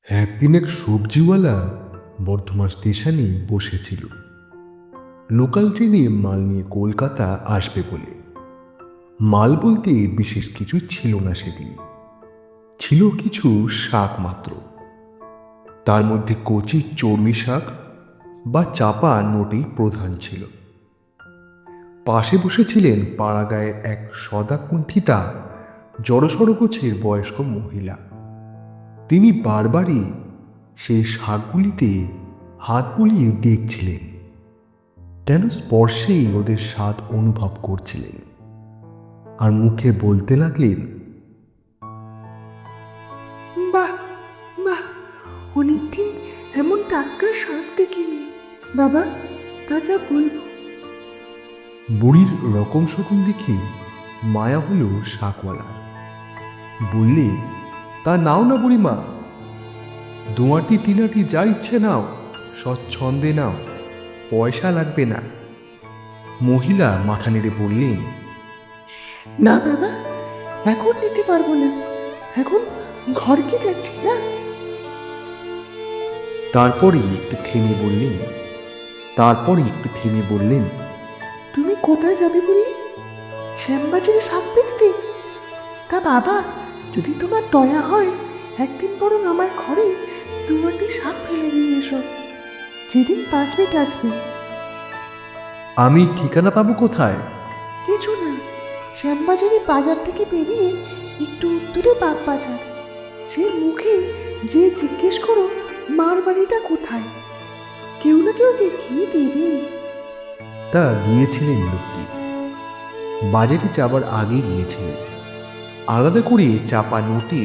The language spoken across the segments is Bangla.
একদিন এক সবজিওয়ালা বর্ধমান স্টেশনে বসেছিল লোকাল ট্রেনে মাল নিয়ে কলকাতা আসবে বলে। মাল বলতে বিশেষ কিছু ছিল না সেদিন, ছিল কিছু শাক মাত্র। তার মধ্যে কচি চর্মি শাক বা চাপা নোটেই প্রধান ছিল। পাশে বসেছিলেন পাড়াগাঁয়ের এক সদাকুণ্ঠিতা জড়সড় গোছের বয়স্ক মহিলা। তিনি বারবারই সেই শাকগুলিতে হাত বুলিয়ে দেখছিলেন, যেন স্পর্শেই ওদের স্বাদ অনুভব করছিলেন, আর মুখে বলতে লাগলেন, বাহ বাহ, অনেকদিন এমন টাটকা শাক দেখিনি বাবা, তাজা বলবো। বুড়ির রকম সকম দেখে মায়া হলো শাকওয়ালার। বললে, তা নাও না বুড়িমা, দুয়াটি তিনাটি যা ইচ্ছে নাও, স্বচ্ছন্দে নাও, পয়সা লাগবে না। মহিলা মাথা নেড়ে বললেন, না বাবা, এখন নিতে পারবো না, এখন ঘরকে যাচ্ছি না। তারপরে একটু থেমে বললেন, তুমি কোথায় যাবে বললি? শ্যামবাজারে শাক বেচতে? তা বাবা, যদি তোমার দয়া হয়, একদিন বরং আমার ঘরে দুয়ারটি শাক ফেলে দিয়ে এসো, যেদিন বাঁচবে টাচবে। আমি ঠিকানা পাবো কোথায়? কিছু না, শ্যামবাজারে বাজার থেকে বেরিয়ে একটু উত্তরে বাগ বাজার, সেই মুখে যে জিজ্ঞেস করো মার বাড়িটা কোথায়, কেউ না কেউ দেখিয়ে দেবে। তা গিয়েছিলেন লোকটি, বাজারে যাবার আগে গিয়েছিলেন, আলাদা করে চাপা নোটে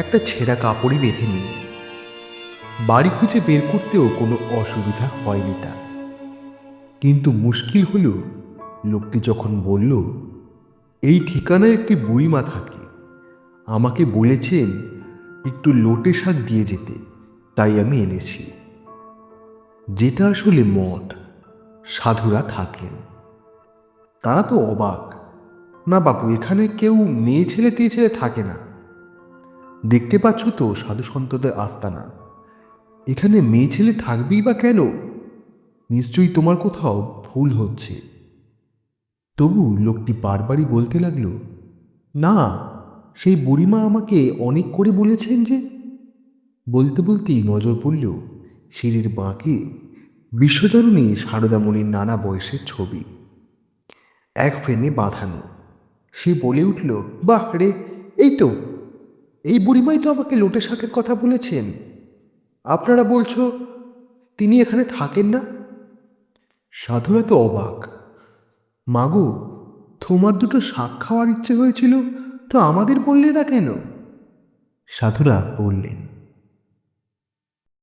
একটা ছেঁড়া কাপড়ই বেঁধে নিয়ে। বাড়ি খুঁজে বের করতেও কোনো অসুবিধা হয়নি তার। কিন্তু মুশকিল হলো, লোকটি যখন বলল, এই ঠিকানায় একটি বুড়িমা থাকে, আমাকে বলেছেন একটু লোটে শাক দিয়ে যেতে, তাই আমি এনেছি। যেটা আসলে মঠ, সাধুরা থাকেন। তারা তো অবাক, না বাপু, এখানে কেউ মেয়ে ছেলে টেয়ে ছেলে থাকে না, দেখতে পাচ্ছ তো সাধু সন্তদের আস্তানা, এখানে মেয়ে ছেলে থাকবেই বা কেন? নিশ্চয়ই তোমার কোথাও ভুল হচ্ছে। তবু লোকটি বারবারই বলতে লাগলো, না, সেই বুড়িমা আমাকে অনেক করে বলেছেন যে। বলতে বলতেই নজর পড়ল সিঁড়ির বাঁকে বিশ্বজননী সারদামণির নানা বয়সের ছবি, এক ফ্রেমে বাঁধানো। সে বলে উঠল, বাহ রে, এই তো, এই বুড়িমাই তো আমাকে লোটে শাকের কথা বলেছেন। আপনারা বলছো তিনি এখানে থাকেন না? সাধুরা তো অবাক। মাগো, তোমার দুটো শাক খাওয়ার ইচ্ছে হয়েছিল, তো আমাদের বললে না কেন? সাধুরা বললেন,